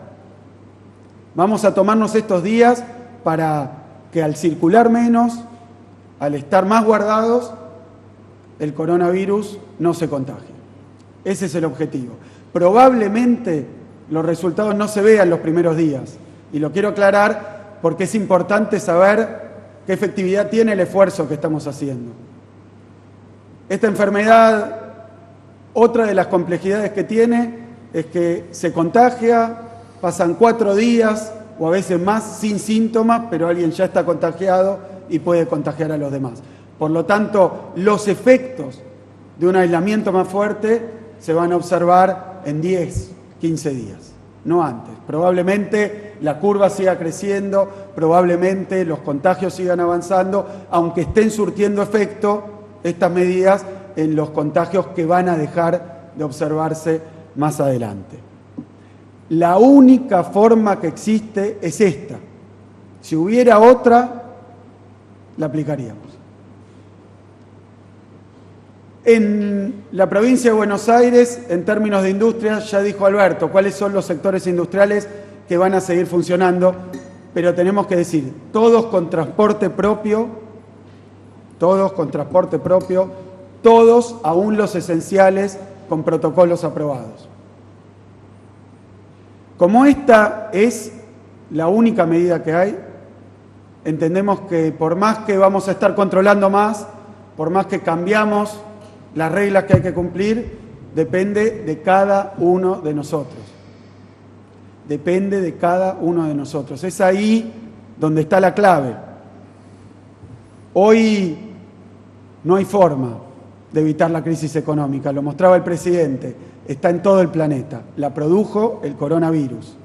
Vamos a tomarnos estos días para que al circular menos, al estar más guardados, el coronavirus no se contagie. Ese es el objetivo. Probablemente los resultados no se vean los primeros días, y lo quiero aclarar porque es importante saber qué efectividad tiene el esfuerzo que estamos haciendo. Esta enfermedad, otra de las complejidades que tiene es que se contagia, pasan 4 días o a veces más sin síntomas, pero alguien ya está contagiado y puede contagiar a los demás. Por lo tanto, los efectos de un aislamiento más fuerte se van a observar en 10, 15 días, no antes. Probablemente la curva siga creciendo, probablemente los contagios sigan avanzando, aunque estén surtiendo efecto estas medidas en los contagios que van a dejar de observarse más adelante. La única forma que existe es esta. Si hubiera otra, la aplicaríamos. En la provincia de Buenos Aires, en términos de industria, ya dijo Alberto cuáles son los sectores industriales que van a seguir funcionando, pero tenemos que decir, todos con transporte propio, todos, aún los esenciales, con protocolos aprobados. Como esta es la única medida que hay, entendemos que por más que vamos a estar controlando más, por más que cambiamos las reglas que hay que cumplir, depende de cada uno de nosotros. Depende de cada uno de nosotros. Es ahí donde está la clave. Hoy no hay forma de evitar la crisis económica, lo mostraba el presidente, está en todo el planeta, la produjo el coronavirus.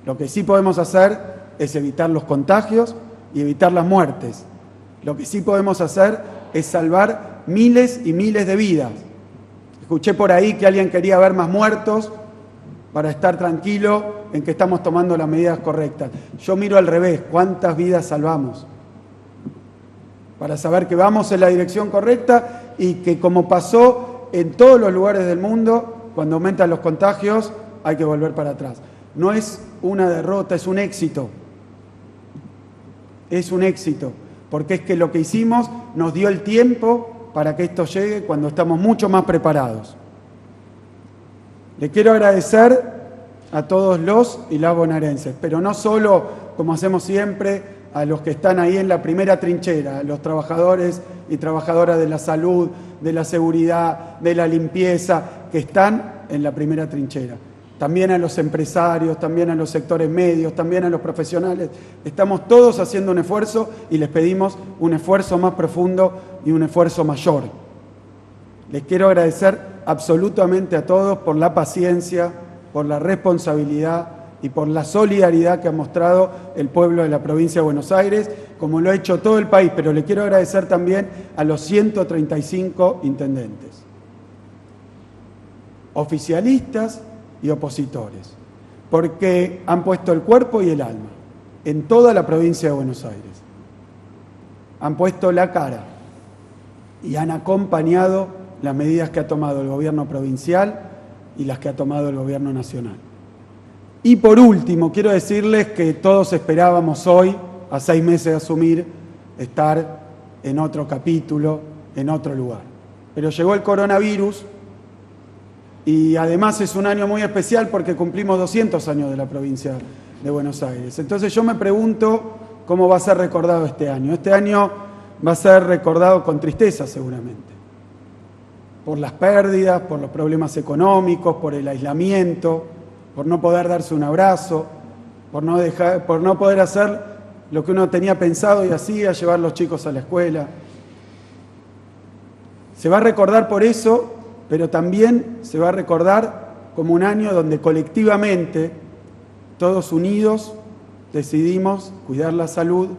Lo que sí podemos hacer es evitar los contagios y evitar las muertes. Lo que sí podemos hacer es salvar miles y miles de vidas. Escuché por ahí que alguien quería ver más muertos para estar tranquilo en que estamos tomando las medidas correctas. Yo miro al revés, ¿cuántas vidas salvamos? Para saber que vamos en la dirección correcta y que, como pasó en todos los lugares del mundo, cuando aumentan los contagios hay que volver para atrás. No es una derrota, es un éxito. es un éxito, porque es que lo que hicimos nos dio el tiempo para que esto llegue cuando estamos mucho más preparados. Le quiero agradecer a todos los y las bonaerenses, pero no solo, como hacemos siempre, a los que están ahí en la primera trinchera, a los trabajadores y trabajadoras de la salud, de la seguridad, de la limpieza, que están en la primera trinchera. También a los empresarios, también a los sectores medios, también a los profesionales. Estamos todos haciendo un esfuerzo y les pedimos un esfuerzo más profundo y un esfuerzo mayor. Les quiero agradecer absolutamente a todos por la paciencia, por la responsabilidad y por la solidaridad que ha mostrado el pueblo de la provincia de Buenos Aires, como lo ha hecho todo el país, pero le quiero agradecer también a los 135 intendentes, oficialistas y opositores, porque han puesto el cuerpo y el alma en toda la provincia de Buenos Aires. Han puesto la cara y han acompañado las medidas que ha tomado el gobierno provincial y las que ha tomado el gobierno nacional. Y por último, quiero decirles que todos esperábamos hoy, a 6 meses de asumir, estar en otro capítulo, en otro lugar. Pero llegó el coronavirus y además es un año muy especial porque cumplimos 200 años de la provincia de Buenos Aires. Entonces yo me pregunto cómo va a ser recordado este año. Este año va a ser recordado con tristeza seguramente, por las pérdidas, por los problemas económicos, por el aislamiento, por no poder darse un abrazo, por no poder hacer lo que uno tenía pensado y hacía, llevar los chicos a la escuela. Se va a recordar por eso, pero también se va a recordar como un año donde colectivamente, todos unidos, decidimos cuidar la salud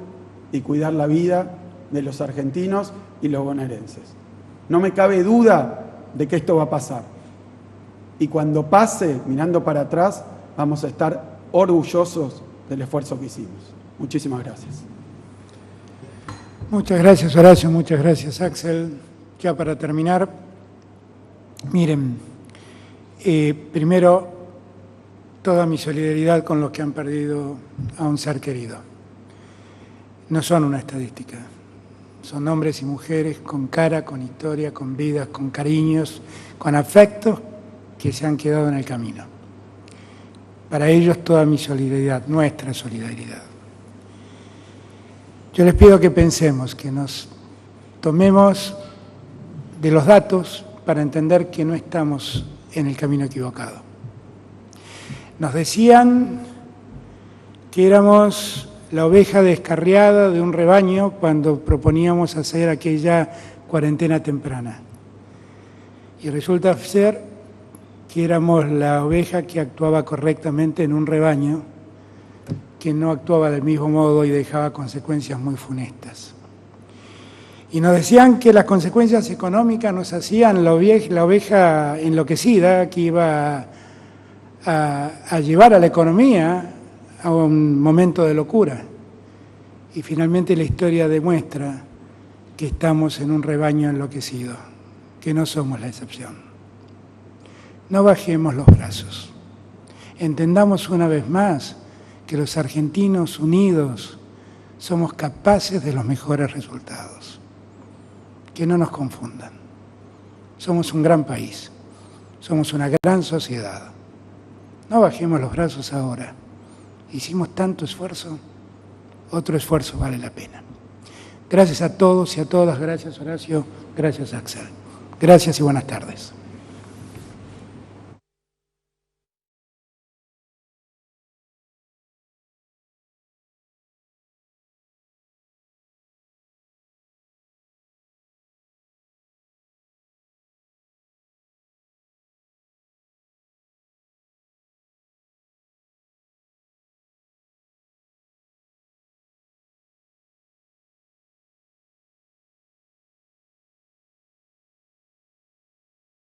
y cuidar la vida de los argentinos y los bonaerenses. No me cabe duda de que esto va a pasar. Y cuando pase, mirando para atrás, vamos a estar orgullosos del esfuerzo que hicimos. Muchísimas gracias. Muchas gracias, Horacio. Muchas gracias, Axel. Ya para terminar, miren, primero, toda mi solidaridad con los que han perdido a un ser querido. No son una estadística. Son hombres y mujeres con cara, con historia, con vidas, con cariños, con afectos que se han quedado en el camino. Para ellos toda mi solidaridad, nuestra solidaridad. Yo les pido que pensemos, que nos tomemos de los datos para entender que no estamos en el camino equivocado. Nos decían que éramos la oveja descarriada de un rebaño cuando proponíamos hacer aquella cuarentena temprana. Y resulta ser que éramos la oveja que actuaba correctamente en un rebaño que no actuaba del mismo modo y dejaba consecuencias muy funestas. Y nos decían que las consecuencias económicas nos hacían la oveja enloquecida que iba a llevar a la economía a un momento de locura. Y finalmente la historia demuestra que estamos en un rebaño enloquecido, que no somos la excepción. No bajemos los brazos. Entendamos una vez más que los argentinos unidos somos capaces de los mejores resultados. Que no nos confundan. Somos un gran país. Somos una gran sociedad. No bajemos los brazos ahora. Hicimos tanto esfuerzo, otro esfuerzo vale la pena. Gracias a todos y a todas. Gracias, Horacio. Gracias, Axel. Gracias y buenas tardes.